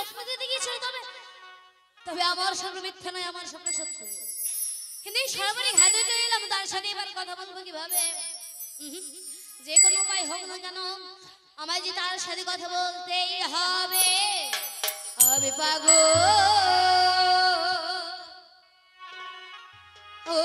স্বপ্ন দিতে গিয়েছিল, তবে তবে আমার স্বপ্ন মিথ্যা নয়, আমার স্বপ্ন সত্য। কিন্তু এই সর্বরে হাতে এলাম, তার সাথে এবার কথা বলবো কিভাবে? যে কোনো উপায় হোক না কেন আমায় যে তার সাথে কথা বলতেই হবে। আমি পাগল ও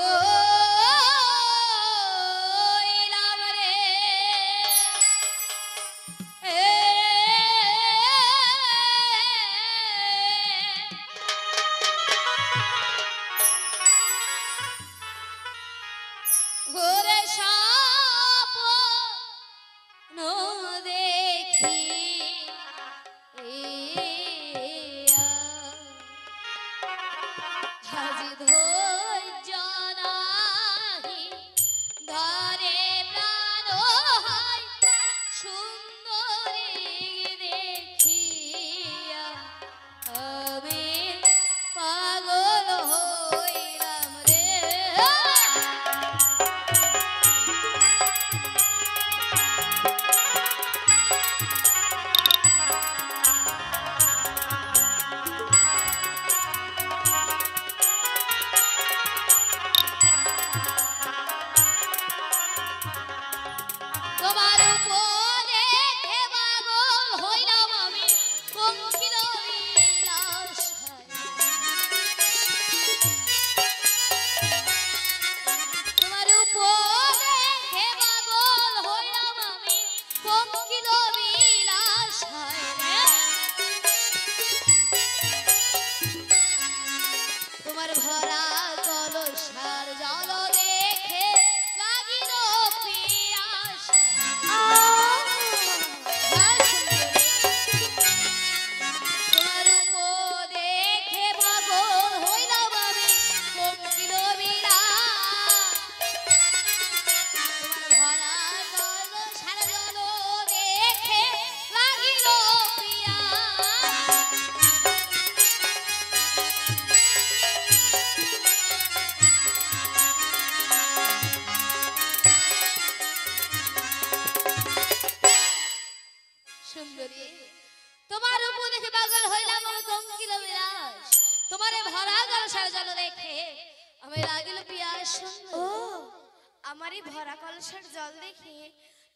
আমারই ভরা কলসের জল দেখে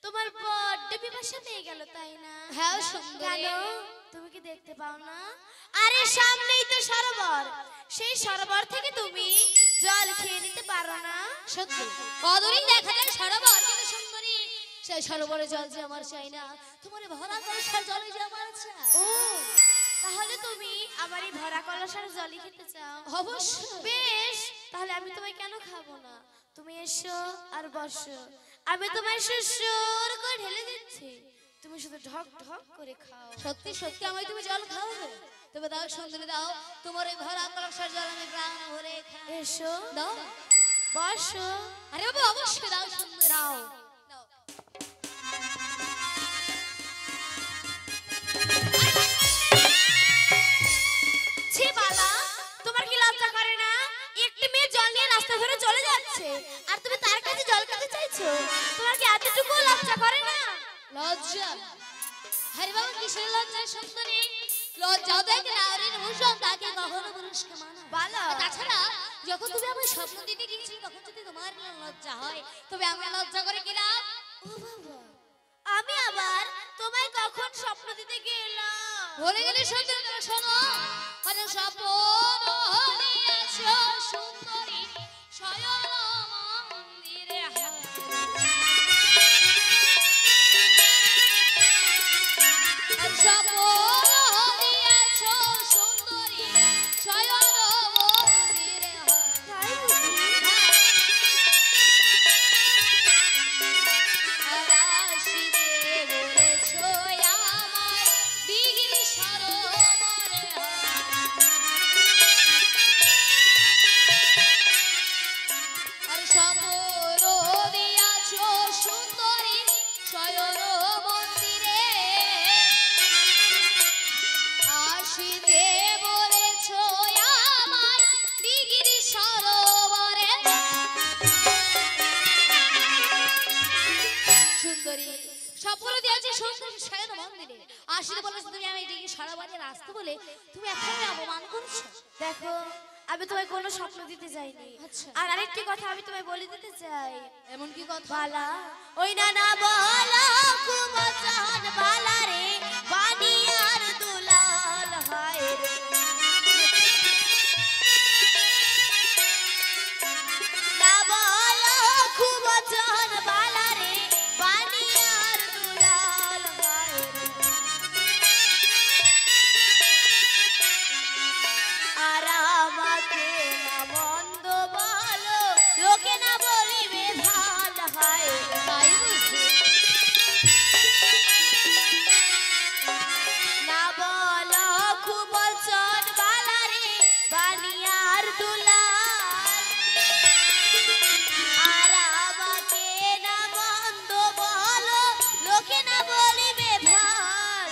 তোমার বড্ড পিপাসা পেয়ে গেল, তাই না? হ্যাঁ সুন্দরী, তুমি কি দেখতে পাও না? আরে সামনেই তো সরোবর, সেই সরোবর থেকে তুমি জল খেয়ে নিতে পারো না? সত্যি কদরই দেখা যায় সরোবর, কিন্তু সুন্দরী সেই সরোবরে জল যে আমার চাই না, তোমার ভরা কলসের জলে যে আমার চাই। ও তাহলে তুমি আমারই ভরা কলসের জলই খেতে চাও? অবশ্যই। বেশ, তাহলে আমি তোমায় কেন খাবো না? তুমি এসো আর বসো, আমি তোমায় সুর করে ঢেলে দিচ্ছি, তুমি শুধু ঢক ঢক করে খাও। সত্যি সত্যি আমায় তুমি জল খাওয়াবে? তবে দাও সুন্দরী, দাও তোমার এই ভরা কলসের জল আমি প্রাণ ভরে খাই। এসো, দাও, বসো। আরে বাবা অবশ্যই দাও সুন্দরী, দাও। ছি বালা, তোমার কি লজ্জা করে না? একটি মেয়ে জল নিয়ে রাস্তা ধরে চলে যাচ্ছে আর তুমি তার কাছে জল খেতে চাইছো? তোমার কি এতটুকু লজ্জা করে না? লজ্জা? আরে বাবা কিসের লজ্জা সুন্দরী? লজ্জা দেখ নারীর ভূষণ, তাকে কখনো পুরুষকে মানা। বালা, তাছাড়া যখন তুমি আমার স্বপ্ন দিতে গিয়েছি তখন যদি তোমার লজ্জা হয়, তবে আমি লজ্জা করে গেলাম? ও বাবা, আমি আবার তোমায় কখন স্বপ্ন দিতে গেলাম? বলে গেলে সুন্দরী, তুমি শোনো। আরে স্বপ্ন হইয়াছো সুন্দরী শয়ন মন্দিরে হায়, আর স্বপ্ন হইয়াছো সুন্দরী শয়ন মন্দিরে হায়। তাই বুঝি? সরোবরে সারা বাড়ির আসতে বলে তুমি এখন অপমান করছো। দেখো আমি তোমায় কোনো স্বপ্ন দিতে চাইনি। আচ্ছা। আর আরেকটি কথা আমি তোমায় বলে দিতে চাই। এমন কি কথা? বালা ওই না না বলা কুমচান বালা রে বানিয়ার দুলাল হায় রে না বলা কুমচান বালা রে বানিয়ার দুলাল হায় রে আর আমাকে না মন্দ বলো লোকে না বলিবে ভাল হয় তাই বুঝি? না বলো খুব চন বালারে বানিয়ার দুলাল আর আমাকে না মন্দ বলো লোকে না বলিবে ভাল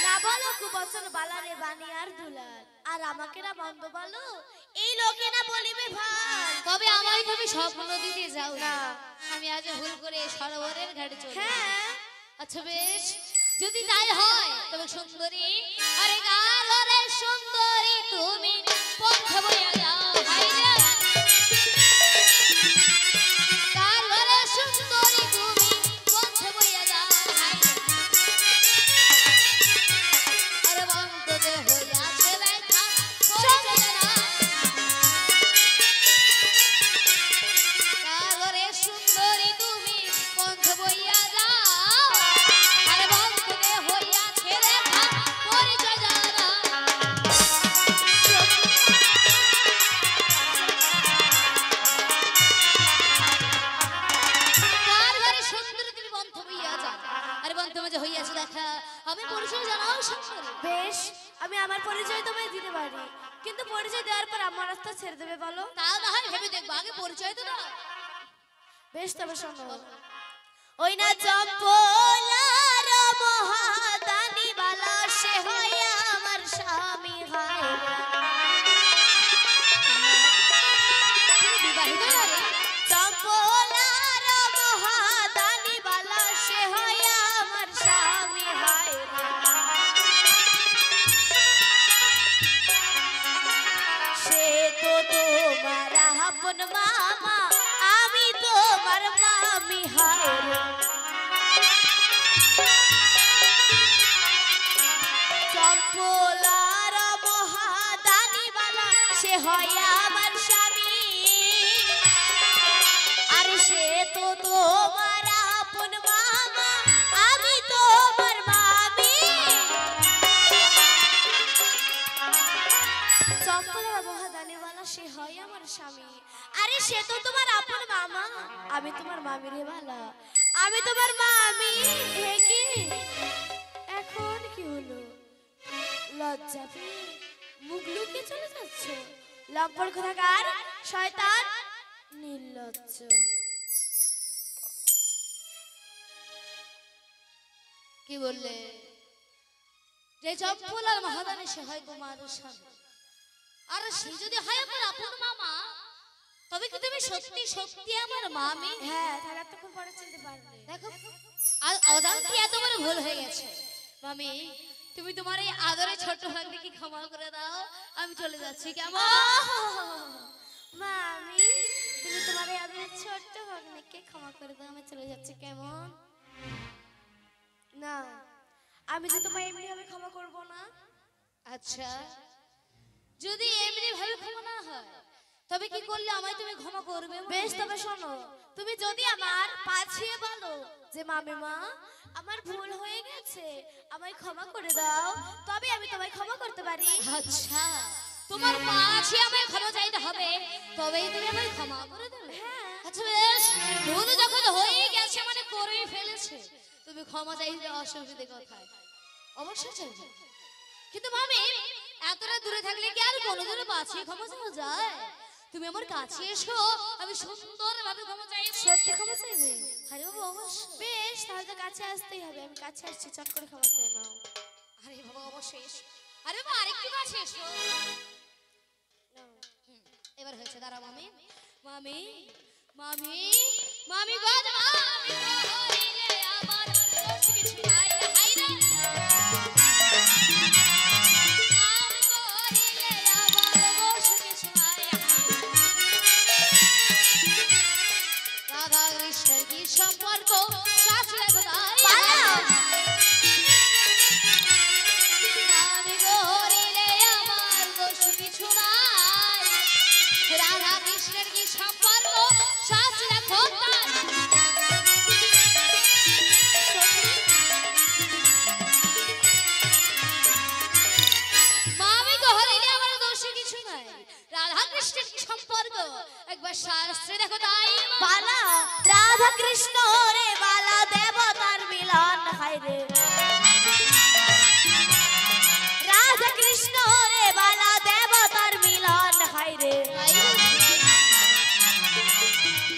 না বলো খুব চন বালারে বানিয়ার দুলাল আর আমাকে না মন্দ বলো এই লোকে না বলিবে ভাল তবে আমায় তুমি স্বপ্ন দিতে যাও না। না। আমি আজ ভুল করে সরোবরের ঘাটে চলে যাই। হ্যাঁ আচ্ছা বেশ, যদি তাই হয় তবে সুন্দরী, আরে গালরে সুন্দরী তুমি পথ বইয়া যাও হাইরে গালরে সুন্দরী তুমি পথ বইয়া যাও হাইরে আরে বন্ধে হইয়াছে ব্যথা পরিচয় না গালরে সুন্দরী তুমি পথ বইয়া যাও আরে বন্ধে হইয়াছে ব্যথা পরিচয় জানা কার ঘরে সুন্দরী তুমি বন্ধ হইয়া যাও আরে বন্ধ মাঝে হইয়াছে দেখা আমি পরিচয় জানাও সুন্দরী। বেশ আমি আমার পরিচয় তোমায় দিতে পারি কিন্তু পরিচয় দেওয়ার পর আমার রাস্তা ছেড়ে দেবে বলো তা না হয় ভেবে দেখবো, আগে পরিচয় তো দাও। বেশ তবে শোনো ওই না চম্পলার মহাদানি বালা সে হয় আমার স্বামী হয় তুমি বিবাহিত নারী? চম্পলার মহাদানি বালা সে হয় আমার স্বামী হয় সে তো তোমার আপন মামা আমি তোমার মামি হয় চম্পলার মহাদানি বালা সে হয় আমার স্বামী আর সে তো তোমার আপন মামা আমি তোমার মামি চম্পলার মহাদানিওয়ালা সে হয় আমার স্বামী আরে সে তো তোমার আপন মামা আমি তোমার মামি রে বালা আমি তোমার মামি হে কি এখন কি হলো লজ্জা পেয়ে মুখ লুকিয়ে চলে যাচ্ছ লম্পট কোথাকার শয়তান নির্লজ্জ কি বললে? যে চম্পলার মহাদানে সে হয় তোমার স্বামী আর সে যদি হয় আমার আপন মামা তবে কি তুমি সত্যি সত্যি আমার মামি? হ্যাঁ তাহলে এতক্ষণ পরে চিনতে পারবে দেখো আর অজান্তে এত বড় ভুল হয়ে গেছে। মামি তুমি তোমার এই আদরে ছোট ভাগ্নিকে ক্ষমা করে দাও, আমি চলে যাচ্ছি। কেমন? মামি তুমি তোমার এই আদরের ছোট্ট ভাগ্নিকে ক্ষমা করে দাও আমি চলে যাচ্ছি কেমন না আমি যে তোমায় এমনি ভাবে ক্ষমা করব না আচ্ছা যদি এমনি ভাবে ক্ষমা না হয় তবে কি করলে আমায় তুমি ক্ষমা করবে? বেশ তবে শোনো তুমি যদি আমার পাছিয়ে বলো যে মামিমা আমার ভুল হয়ে গেছে আমায় ক্ষমা করে দাও তবে আমি তোমায় ক্ষমা করতে পারি আচ্ছা তোমার পাছে আমায় ক্ষমা চাইতে হবে তবেই তুমি আমায় ক্ষমা করে দেবে? হ্যাঁ আচ্ছা বেশ, ভুল যখন হয়ে গেছে মানে করেই ফেলেছে, তুমি ক্ষমা চাইতে অসুবিধে কোথায়? অবশ্যই চাইবে, কিন্তু মামি এতটা দূরে থাকলে কি আর কোনোদিনও পাছে ক্ষমা চাওয়া যায়? তুমি আমার কাছে এসো, আমি সুন্দরভাবে ক্ষমা চাইবো। সত্যি ক্ষমা চাইবে আরে বাবা অবশ্যই। বেশ তাহলে তো কাছে আসতেই হবে আমি কাছে আসছি চট করে ক্ষমা চাই নাও আরে বাবা অবশ্যই এসো। আরে বাবা আরেকটু কাছে এসো। এবার হয়েছে, দাঁড়া মামি। মামি মামি মামি গো মামি গো হইলে আমার কিছু নাই হাই রে আমি করিলে আমার দোষ কিছু নাই রাধা কৃষ্ণের কি সম্পর্ক শাস্ত্রে খোদাই আমি করিলে আমার দোষ কিছু নাই রাধা কৃষ্ণের কি সম্পর্ক শাস্ত্রে খোদাই মামি করিলে আমার দোষ কিছু নাই রাধা কৃষ্ণের কি সম্পর্ক একবার শাস্ত্রে দেখো তাই বালা রাধা কৃষ্ণ রে বালা দেবতার মিলন হায় রে রাধা কৃষ্ণ রে বালা দেবতার মিলন হায় রে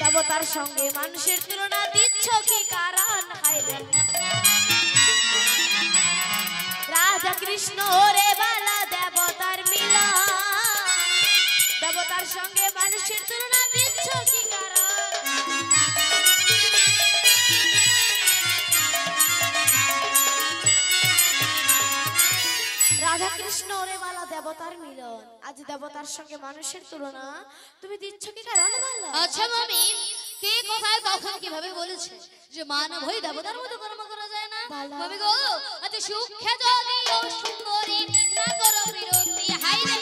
দেবতার সঙ্গে মানুষের তুলনা দিচ্ছ কি কারণ হায় রে রাধা কৃষ্ণ রে বালা দেবতার মিলন দেবতার সঙ্গে মানুষের তুলনা দিচ্ছ কি কারণ রাধা কৃষ্ণ রে বালা দেবতার মিলন আজ দেবতার সঙ্গে মানুষের তুলনা তুমি দিচ্ছ কি কারণ বলো আচ্ছা মামি কে কোথায় কখন কিভাবে বলেছে যে মানব হই দেবতার মতো কর্ম করা যায় না বালা। মামি গো আজ সুখে যদি ও সুন্দরী না করো বিরতি হাই রে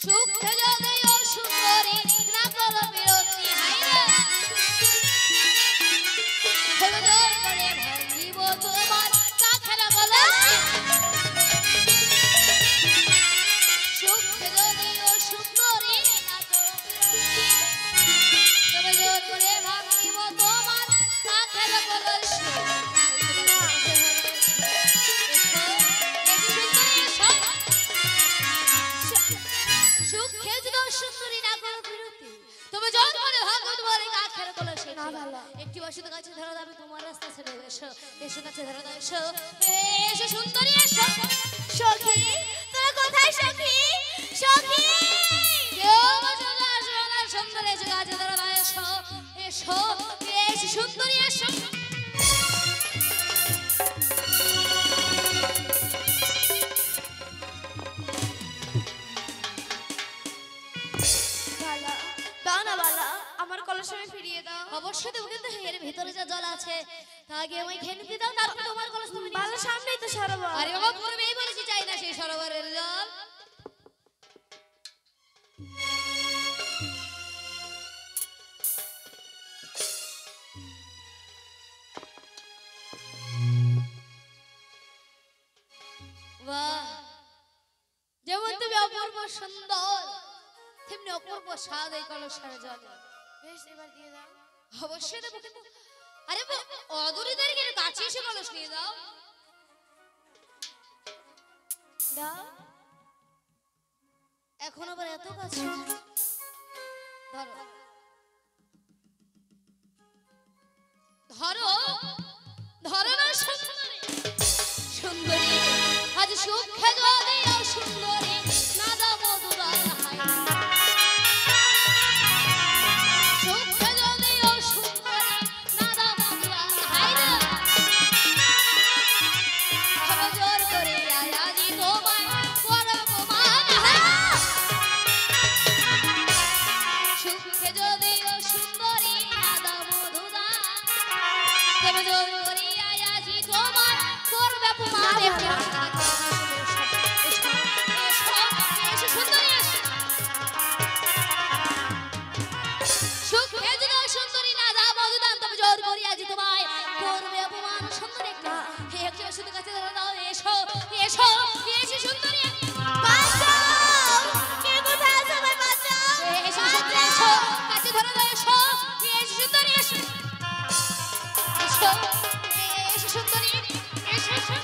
সুখে যদি ও সুন্দরী না করো বিরতি হাই রে হবে জোর করে ভাঙিব তোমার কাখের গলায় সুখে যদি ও সুন্দরী না করো বিরতি তবে জোর করে ভাঙিব তোমার কাখের গলায় সুখে যদি ও সুন্দরী না করো বিরতি তবে জোর করে ভাঙিব তোমার কাখের গলায় না ভালো। একটি ওষুধ কাছে ধরো যাবে তোমার রাস্তা ছেড়ে এসো এসো কাছে ধরো এসো এসো সুন্দরী এসো সখী তোরা কোথায় সখী সখী কেউ চলে আসো না সুন্দরী এসো কাছে ধরো এসো এসো এসো সুন্দরী এসো বালা দাও না বালা আমার কলস আমি ফিরিয়ে দাও অবশ্যই দেবো কিন্তু এর ভিতরে যা জল আছে তা আগে আমায় খেয়ে নিতে দাও তারপর তোমার কলস তুমি নিয়ে বালা সামনেই তো সরোবর আরে বাবা পূর্বেই বলেছি চাই না সেই সরোবরের জল বাহ যেমন তুমি অপূর্ব সুন্দর তেমনি অপূর্ব স্বাদ এই কলসের জলে বেশ এবার দিয়ে দাও অবশ্যই দেবো কিন্তু আরে অদূরীদের কাছে এসে কলস নিয়ে যাও দাও এখন আবার এত কাছে ধরো ধরো ধরো না সুন্দরী সুন্দরী আজ সুখে যদি ও সুন্দরী না দাও মধুরাল হাই সুখে যদি ও সুন্দরী না দাও মধুরাল হাই রে হবে জোর করে আজি তোমায় করব মান হাই সুখে যদি ও সুন্দরী না দাও মধুরাল তবে জোর করে আজি তোমায় করবে অপমান সুন্দরী না দাও মধুদান তবে জোর করি আজি তোমায় করবে অপমান সুন্দরী একটু শুধু কাছে ধরে দাও এসো এসো এসো সুন্দরী বাঁচাও কে কোথায় আছে ভাই বাঁচাও এসো সুন্দরী এসো কাছে ধরে দাও এসো এসো সুন্দরী এসো এসো এসো সুন্দরী এসো এসো